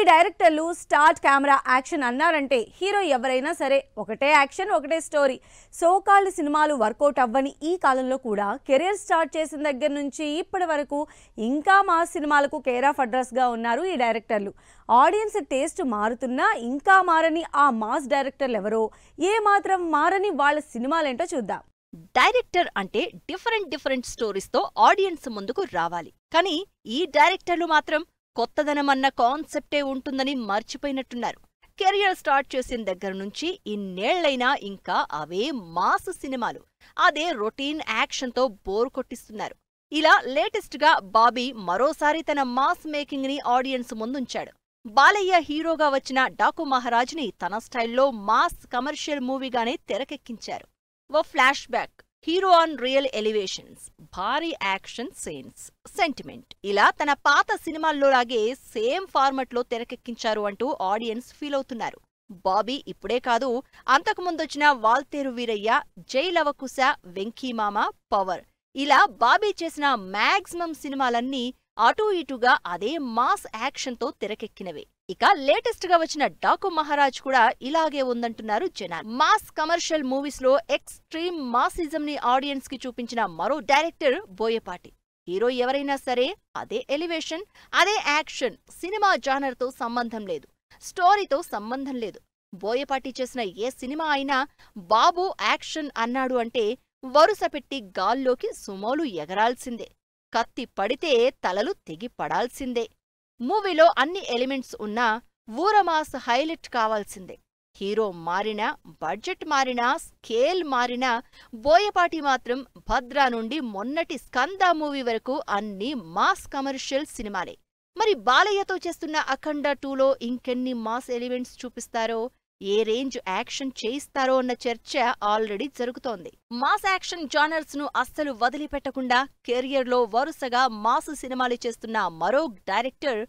డైరెక్టర్లు start camera action అన్నారంటే hero ఎవరైనా సరే ఒకటే యాక్షన్ ఒకటే స్టోరీ. సోకాల్డ్ సినిమాలు వర్కౌట్ అవ్వని ఈ కాలంలో కూడా కెరీర్ స్టార్ట్ చేసిన దగ్గర నుంచి ఇప్పటి వరకు ఇంకా మాస్ సినిమాలకు కేర్ ఆఫ్ అడ్రస్ గా ఉన్నారు ఈ డైరెక్టర్లు. ఆడియన్స్ టేస్ట్ మారుతున్నా ఇంకా మారని ఆ మాస్ డైరెక్టర్లు ఎవరో, ఏ మాత్రం మారని వాళ్ళ సినిమాలేంటో చూద్దాం. డైరెక్టర్ అంటే డిఫరెంట్ స్టోరీస్ తో ఆడియన్స్ ముందుకు రావాలి. కానీ ఈ డైరెక్టర్లు మాత్రం కొత్తదనమన్న కాన్సెప్టే ఉంటుందని మర్చిపోయినట్టున్నారు. కెరియర్ స్టార్ట్ చేసిన దగ్గర నుంచి ఇన్నేళ్లైనా ఇంకా అవే మాస్ సినిమాలు, అదే రొటీన్ యాక్షన్తో బోర్ కొట్టిస్తున్నారు. ఇలా లేటెస్ట్ గా బాబీ మరోసారి తన మాస్ మేకింగ్ ని ఆడియన్స్ ముందుంచాడు. బాలయ్య హీరోగా వచ్చిన డాకు మహారాజ్ ని తన స్టైల్లో మాస్ కమర్షియల్ మూవీగానే తెరకెక్కించారు. ఓ ఫ్లాష్ బ్యాక్, హీరో ఆన్ రియల్ ఎలివేషన్స్, భారీ యాక్షన్ సీన్స్, సెంటిమెంట్, ఇలా తన పాత సినిమాల్లోలాగే సేమ్ ఫార్మట్ లో తెరకెక్కించారు అంటూ ఆడియన్స్ ఫీల్ అవుతున్నారు. బాబీ ఇప్పుడే కాదు, అంతకుముందొచ్చిన వాల్తేరు వీరయ్య, జై లవకుశ, వెంకీమామ, పవర్, ఇలా బాబీ చేసిన మ్యాక్సిమం సినిమాలన్నీ అటూ ఇటుగా అదే మాస్ యాక్షన్ తో తెరకెక్కినవే. ఇక లేటెస్ట్ గా వచ్చిన డాకు మహారాజ్ కూడా ఇలాగే ఉందంటున్నారు జనాలు. మాస్ కమర్షియల్ మూవీస్ లో ఎక్స్ట్రీమ్ మాసిజం ని ఆడియన్స్ కి చూపించిన మరో డైరెక్టర్ బోయపాటి. హీరో ఎవరైనా సరే అదే ఎలివేషన్, అదే యాక్షన్. సినిమా జానర్ తో సంబంధం లేదు, స్టోరీతో సంబంధం లేదు. బోయపాటి చేసిన ఏ సినిమా అయినా బాబు యాక్షన్ అన్నాడు అంటే వరుస పెట్టి గాల్లోకి సుమోలు ఎగరాల్సిందే, కత్తి పడితే తలలు తెగి పడాల్సిందే. మూవీలో అన్ని ఎలిమెంట్స్ ఉన్నా ఊరమాస్ హైలైట్ కావాల్సిందే. హీరో మారినా, బడ్జెట్ మారినా, స్కేల్ మారినా బోయపాటి మాత్రం భద్రా నుండి మొన్నటి స్కంద మూవీ వరకు అన్ని మాస్ కమర్షియల్ సినిమాలే. మరి బాలయ్యతో చేస్తున్న అఖండ 2లో ఇంకెన్ని మాస్ ఎలిమెంట్స్ చూపిస్తారో, ఏ రేంజ్ యాక్షన్ చేయిస్తారో అన్న చర్చ ఆల్రెడీ జరుగుతోంది. మాస్ యాక్షన్ జానర్స్ ను అస్సలు వదిలిపెట్టకుండా కెరియర్లో వరుసగా మాస్ సినిమాలు చేస్తున్న మరో డైరెక్టర్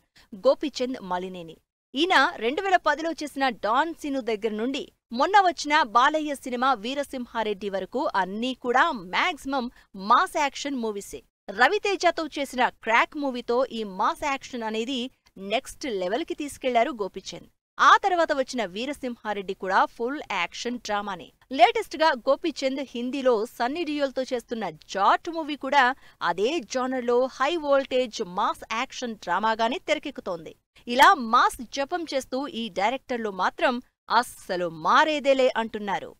గోపీచంద్ మలినేని. ఈయన 2010లో చేసిన డాన్ సీను దగ్గర నుండి మొన్న వచ్చిన బాలయ్య సినిమా వీరసింహారెడ్డి వరకు అన్నీ కూడా మ్యాక్సిమం మాస్ యాక్షన్ మూవీసే. రవితేజతో చేసిన క్రాక్ మూవీతో ఈ మాస్ యాక్షన్ అనేది నెక్స్ట్ లెవెల్ కి తీసుకెళ్లారు గోపీచంద్. ఆ తర్వాత వచ్చిన వీరసింహారెడ్డి కూడా ఫుల్ యాక్షన్ డ్రామానే. లేటెస్ట్ గా గోపీచంద్ హిందీలో సన్నీ డియోల్ తో చేస్తున్న జాట్ మూవీ కూడా అదే జానర్లో హై వోల్టేజ్ మాస్ యాక్షన్ డ్రామాగానే తెరకెక్కుతోంది. ఇలా మాస్ జపం చేస్తూ ఈ డైరెక్టర్లు మాత్రం అస్సలు మారేదేలే అంటున్నారు.